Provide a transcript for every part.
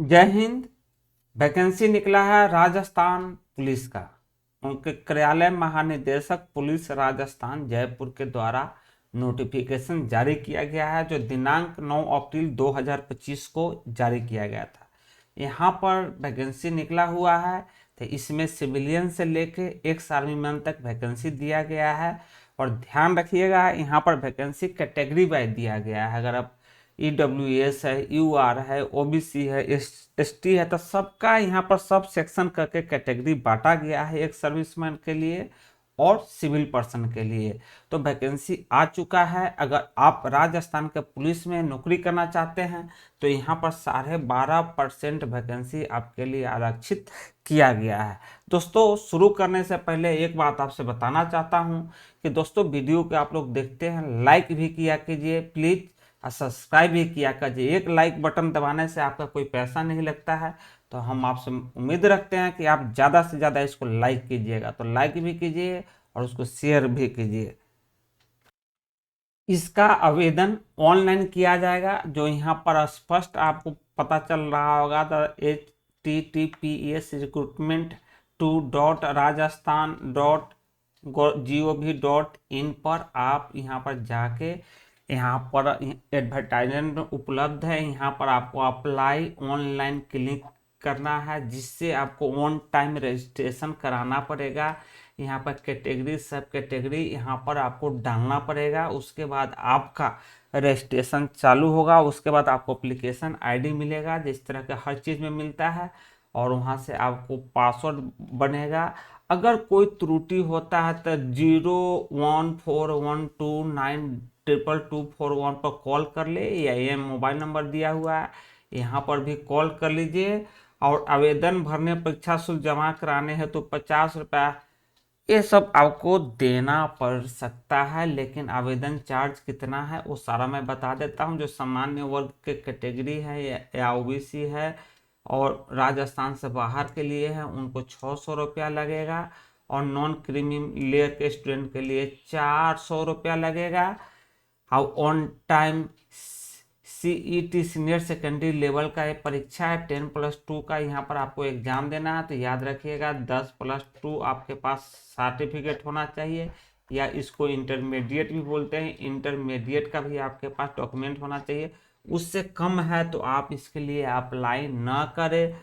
जय हिंद। वैकेंसी निकला है राजस्थान पुलिस का। उनके कार्यालय महानिदेशक पुलिस राजस्थान जयपुर के द्वारा नोटिफिकेशन जारी किया गया है, जो दिनांक 9 अप्रैल 2025 को जारी किया गया था। यहाँ पर वैकेंसी निकला हुआ है, तो इसमें सिविलियन से लेके एक्स आर्मी मैन तक वैकेंसी दिया गया है। और ध्यान रखिएगा, यहाँ पर वैकेंसी कैटेगरी वाइज दिया गया है। अगर आप EWS है, UR है, OBC है, ST है, तो सबका यहाँ पर सब सेक्शन करके कैटेगरी बांटा गया है, एक सर्विसमैन के लिए और सिविल पर्सन के लिए। तो वैकेंसी आ चुका है। अगर आप राजस्थान के पुलिस में नौकरी करना चाहते हैं तो यहाँ पर 12.5% वैकेंसी आपके लिए आरक्षित किया गया है। दोस्तों, शुरू करने से पहले एक बात आपसे बताना चाहता हूँ कि दोस्तों, वीडियो को आप लोग देखते हैं, लाइक भी किया कीजिए प्लीज़, और सब्सक्राइब भी किया कीजिए। एक लाइक बटन दबाने से आपका कोई पैसा नहीं लगता है। तो हम आपसे उम्मीद रखते हैं कि आप ज़्यादा से ज़्यादा इसको लाइक कीजिएगा, तो लाइक भी कीजिए और उसको शेयर भी कीजिए। इसका आवेदन ऑनलाइन किया जाएगा, जो यहाँ पर स्पष्ट आपको पता चल रहा होगा। https://rajasthan.gov.in पर आप यहाँ पर जाके, यहाँ पर एडवर्टाइजमेंट उपलब्ध है, यहाँ पर आपको अप्लाई ऑनलाइन क्लिक करना है, जिससे आपको ऑन टाइम रजिस्ट्रेशन कराना पड़ेगा। यहाँ पर कैटेगरी सब कैटेगरी यहाँ पर आपको डालना पड़ेगा। उसके बाद आपका रजिस्ट्रेशन चालू होगा। उसके बाद आपको एप्लीकेशन आईडी मिलेगा, जिस तरह के हर चीज़ में मिलता है, और वहाँ से आपको पासवर्ड बनेगा। अगर कोई त्रुटि होता है तो 01412922241 पर कॉल कर ले, या ये मोबाइल नंबर दिया हुआ है, यहाँ पर भी कॉल कर लीजिए। और आवेदन भरने, परीक्षा शुल्क जमा कराने हैं तो 50 रुपया ये सब आपको देना पड़ सकता है। लेकिन आवेदन चार्ज कितना है वो सारा मैं बता देता हूँ। जो सामान्य वर्ग के कैटेगरी है या OBC है और राजस्थान से बाहर के लिए है, उनको 600 रुपया लगेगा। और नॉन क्रीमी लेयर के स्टूडेंट के लिए 400 रुपया लगेगा। और on time CET senior secondary level का ये परीक्षा है, 10+2 का यहाँ पर आपको एग्जाम देना है। तो याद रखिएगा, 10+2 आपके पास सर्टिफिकेट होना चाहिए, या इसको इंटरमीडिएट भी बोलते हैं। इंटरमीडिएट का भी आपके पास डॉक्यूमेंट होना चाहिए। उससे कम है तो आप इसके लिए अप्लाई ना करें।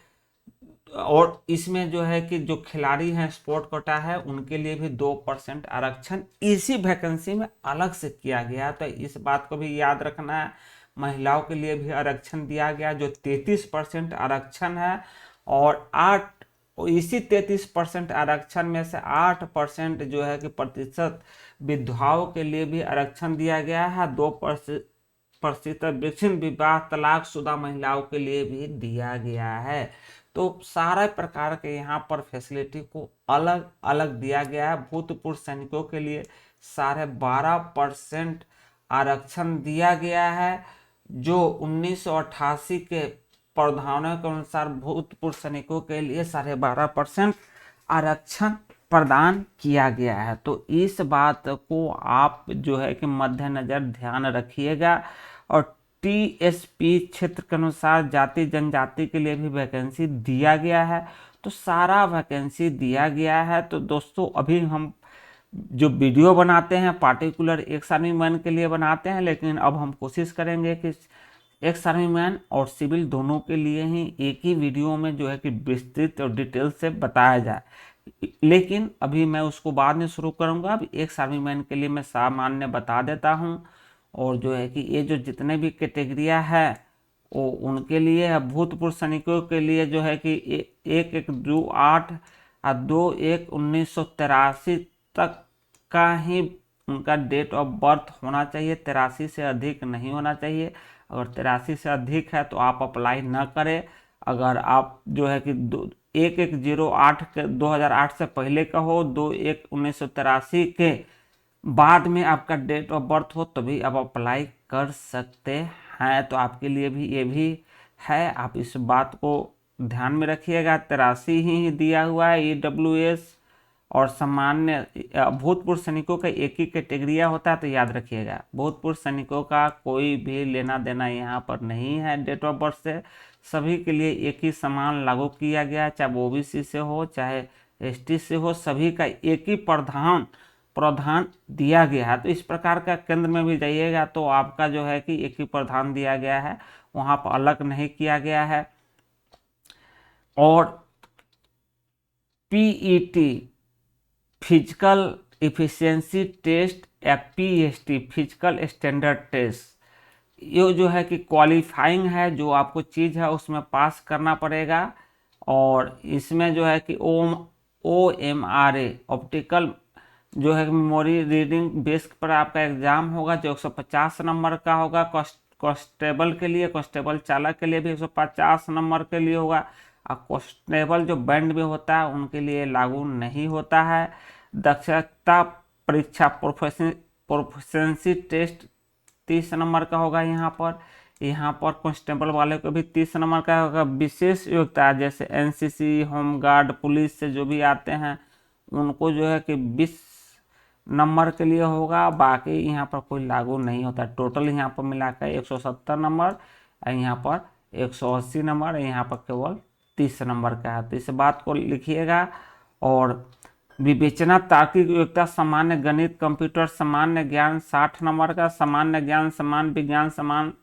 और इसमें जो है कि जो खिलाड़ी हैं, स्पोर्ट कोटा है, उनके लिए भी 2% आरक्षण इसी वैकेंसी में अलग से किया गया। तो इस बात को भी याद रखना है। महिलाओं के लिए भी आरक्षण दिया गया, जो 33% आरक्षण है। और इसी 33% आरक्षण में से 8% जो है कि प्रतिशत विधवाओं के लिए भी आरक्षण दिया गया है। 2% विभिन्न विवाह तलाकशुदा महिलाओं के लिए भी दिया गया है। तो सारे प्रकार के यहाँ पर फैसिलिटी को अलग अलग दिया गया है। भूतपूर्व सैनिकों के लिए 12.5% आरक्षण दिया गया है, जो 1988 के प्रावधानों के अनुसार भूतपूर्व सैनिकों के लिए 12.5% आरक्षण प्रदान किया गया है। तो इस बात को आप जो है कि मद्देनजर ध्यान रखिएगा। और TSP क्षेत्र के अनुसार जाति जनजाति के लिए भी वैकेंसी दिया गया है। तो सारा वैकेंसी दिया गया है। तो दोस्तों, अभी हम जो वीडियो बनाते हैं पार्टिकुलर एक्स आर्मी मैन के लिए बनाते हैं, लेकिन अब हम कोशिश करेंगे कि एक्स आर्मी मैन और सिविल दोनों के लिए ही एक ही वीडियो में जो है कि विस्तृत और डिटेल से बताया जाए। लेकिन अभी मैं उसको बाद में शुरू करूंगा। अब एक्स आर्मी मैन के लिए मैं सामान्य बता देता हूं। और जो है कि ये जो जितने भी कैटेगरिया है वो उनके लिए है। भूतपूर्व सैनिकों के लिए जो है कि 1/1/8 और 2/1/1983 तक का ही उनका डेट ऑफ बर्थ होना चाहिए। 83 से अधिक नहीं होना चाहिए। अगर 83 से अधिक है तो आप अप्लाई न करें। अगर आप जो है कि 1/1/08 के 2008 से पहले का हो, 2/1/1983 के बाद में आपका डेट ऑफ बर्थ हो, तभी आप अप्लाई कर सकते हैं। तो आपके लिए भी ये भी है, आप इस बात को ध्यान में रखिएगा। 83 ही दिया हुआ है EWS और सामान्य भूतपूर्व सैनिकों का एक ही कैटेगरिया होता है, तो याद रखिएगा भूतपूर्व सैनिकों का कोई भी लेना देना यहाँ पर नहीं है डेट ऑफ बर्थ से। सभी के लिए एक ही समान लागू किया गया है, चाहे ओबीसी से हो चाहे एसटी से हो, सभी का एक ही प्रावधान दिया गया है। तो इस प्रकार का केंद्र में भी जाइएगा तो आपका जो है कि एक ही प्रावधान दिया गया है, वहाँ पर अलग नहीं किया गया है। और पीईटी फिजिकल इफिशियंसी टेस्ट या पीएसटी फिजिकल स्टैंडर्ड टेस्ट, ये जो है कि क्वालिफाइंग है, जो आपको चीज़ है उसमें पास करना पड़ेगा। और इसमें जो है कि OMRA ऑप्टिकल जो है मेमोरी रीडिंग बेस पर आपका एग्जाम होगा, जो 150 नंबर का होगा। कांस्टेबल के लिए, कांस्टेबल चालक के लिए भी 150 नंबर के लिए होगा। और कांस्टेबल जो बैंड में होता है उनके लिए लागू नहीं होता है। दक्षता परीक्षा प्रोफिशिएंसी टेस्ट 30 नंबर का होगा यहाँ पर। यहाँ पर कांस्टेबल वाले को भी 30 नंबर का होगा। विशेष योग्यता जैसे एनसीसी, होमगार्ड, पुलिस से जो भी आते हैं उनको जो है कि 20 नंबर के लिए होगा। बाकी यहाँ पर कोई लागू नहीं होता। टोटल यहाँ पर मिलाकर 170 नंबर, यहाँ पर 180 नंबर, यहाँ पर केवल 30 नंबर का है। तो इस बात को लिखिएगा। और विवेचना तार्किक योग्यता सामान्य गणित, कंप्यूटर, सामान्य ज्ञान 60 नंबर का, सामान्य ज्ञान, समान विज्ञान, समान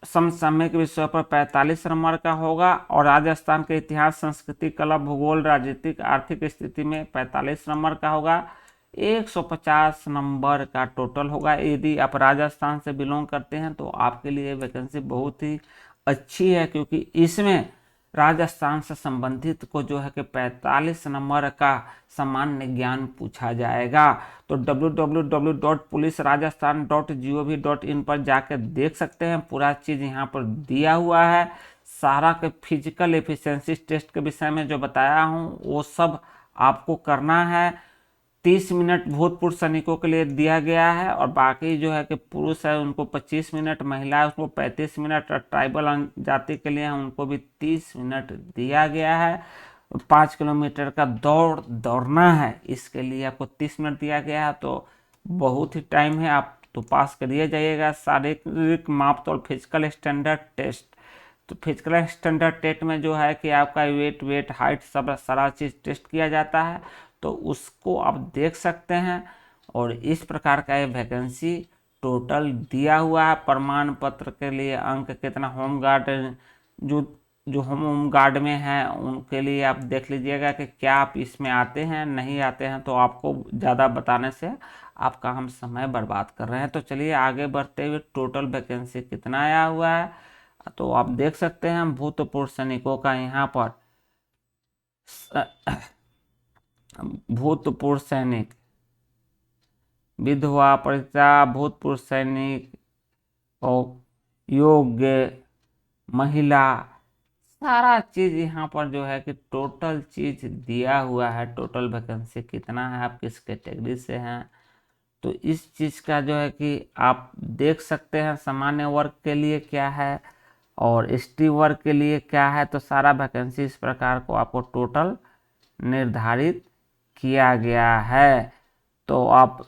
समसामयिक विषय पर 45 नंबर का होगा। और राजस्थान के इतिहास, संस्कृति, कला, भूगोल, राजनीतिक, आर्थिक स्थिति में 45 नंबर का होगा। 150 नंबर का टोटल होगा। यदि आप राजस्थान से बिलोंग करते हैं तो आपके लिए वैकेंसी बहुत ही अच्छी है, क्योंकि इसमें राजस्थान से संबंधित को जो है कि 45 नंबर का सामान्य ज्ञान पूछा जाएगा। तो www.pulisrajasthan.gov.in पर जाकर देख सकते हैं, पूरा चीज़ यहाँ पर दिया हुआ है। सारा के फिजिकल एफिशिएंसी टेस्ट के विषय में जो बताया हूँ वो सब आपको करना है। 30 मिनट भूतपूर्व सैनिकों के लिए दिया गया है, और बाकी जो है कि पुरुष है उनको 25 मिनट, महिला है उसको 35 मिनट, और ट्राइबल जाति के लिए उनको भी 30 मिनट दिया गया है। 5 किलोमीटर का दौड़ना है, इसके लिए आपको 30 मिनट दिया गया है। तो बहुत ही टाइम है, आप तो पास करिए जाइएगा। शारीरिक मापतौल फिजिकल स्टैंडर्ड टेस्ट, तो फिजिकल स्टैंडर्ड टेस्ट में जो है कि आपका वेट हाइट सब सारा चीज़ टेस्ट किया जाता है, तो उसको आप देख सकते हैं। और इस प्रकार का ये वैकेंसी टोटल दिया हुआ है। प्रमाण पत्र के लिए अंक कितना, होमगार्ड जो होम गार्ड में हैं उनके लिए आप देख लीजिएगा कि क्या आप इसमें आते हैं, नहीं आते हैं, तो आपको ज़्यादा बताने से आपका हम समय बर्बाद कर रहे हैं। तो चलिए आगे बढ़ते हुए टोटल वैकेंसी कितना आया हुआ है तो आप देख सकते हैं। भूतपूर्व सैनिकों का यहाँ पर भूतपूर्व सैनिक, विधवा, परिचा, भूतपूर्व सैनिक और योग्य महिला, सारा चीज यहाँ पर जो है कि टोटल चीज दिया हुआ है। टोटल वैकेंसी कितना है, आप किस कैटेगरी से हैं, तो इस चीज का जो है कि आप देख सकते हैं। सामान्य वर्ग के लिए क्या है और एसटी वर्ग के लिए क्या है, तो सारा वैकेंसी इस प्रकार को आपको टोटल निर्धारित किया गया है। तो आप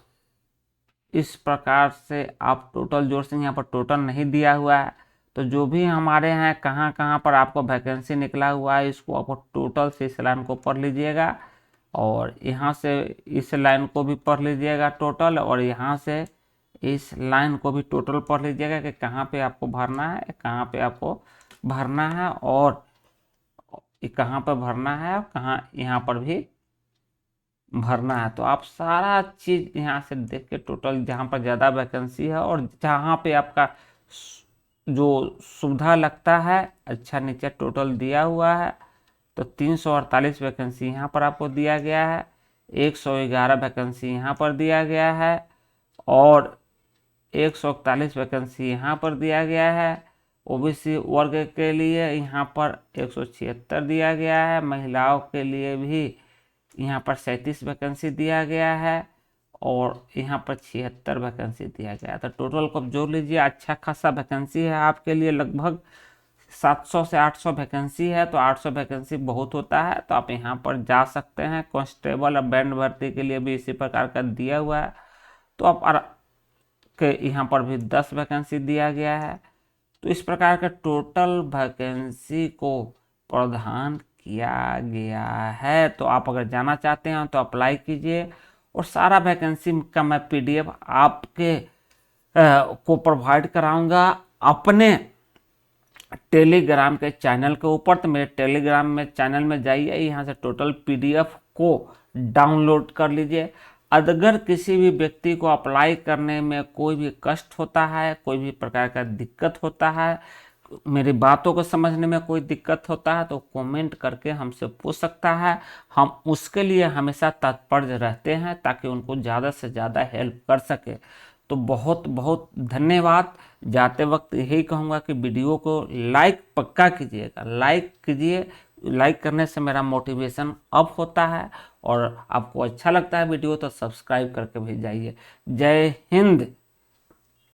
इस प्रकार से आप टोटल जोड़ से, यहाँ पर टोटल नहीं दिया हुआ है, तो जो भी हमारे यहाँ कहाँ कहाँ पर आपको वैकेंसी निकला हुआ है इसको आपको टोटल से इस लाइन को पढ़ लीजिएगा, और यहाँ से इस लाइन को भी पढ़ लीजिएगा टोटल, और यहाँ से इस लाइन को भी टोटल पढ़ लीजिएगा कि कहाँ पे आपको भरना है, कहाँ पे आपको भरना है, और कहाँ पर भरना है, और कहाँ यहाँ पर भी भरना है। तो आप सारा चीज यहाँ से देख के टोटल जहाँ पर ज़्यादा वैकेंसी है और जहाँ पे आपका जो सुविधा लगता है, अच्छा नीचे टोटल दिया हुआ है। तो 348 वैकेंसी यहाँ पर आपको दिया गया है, 111 वैकेंसी यहाँ पर दिया गया है, और 141 वैकेंसी यहाँ पर दिया गया है। ओबीसी वर्ग के लिए यहाँ पर 176 दिया गया है। महिलाओं के लिए भी यहाँ पर 37 वैकेंसी दिया गया है, और यहाँ पर 76 वैकेंसी दिया गया है। तो टोटल को जोड़ लीजिए, अच्छा खासा वैकेंसी है आपके लिए, लगभग 700 से 800 वैकेंसी है, तो 800 वैकेंसी बहुत होता है, तो आप यहाँ पर जा सकते हैं। कांस्टेबल और बैंड भर्ती के लिए भी इसी प्रकार का दिया हुआ है, तो आप के यहाँ पर भी 10 वैकेंसी दिया गया है। तो इस प्रकार के टोटल वैकेंसी को प्रदान किया गया है। तो आप अगर जाना चाहते हैं तो अप्लाई कीजिए, और सारा वैकेंसी का मैं PDF आपके को प्रोवाइड कराऊंगा अपने टेलीग्राम के चैनल के ऊपर। तो मेरे टेलीग्राम में चैनल में जाइए, यहाँ से टोटल PDF को डाउनलोड कर लीजिए। अगर किसी भी व्यक्ति को अप्लाई करने में कोई भी कष्ट होता है, कोई भी प्रकार का दिक्कत होता है, मेरी बातों को समझने में कोई दिक्कत होता है, तो कमेंट करके हमसे पूछ सकता है। हम उसके लिए हमेशा तत्पर रहते हैं, ताकि उनको ज़्यादा से ज़्यादा हेल्प कर सके। तो बहुत बहुत धन्यवाद। जाते वक्त यही कहूँगा कि वीडियो को लाइक पक्का कीजिएगा, लाइक कीजिए। लाइक करने से मेरा मोटिवेशन अप होता है, और आपको अच्छा लगता है वीडियो तो सब्सक्राइब करके भी जाइए। जय हिंद।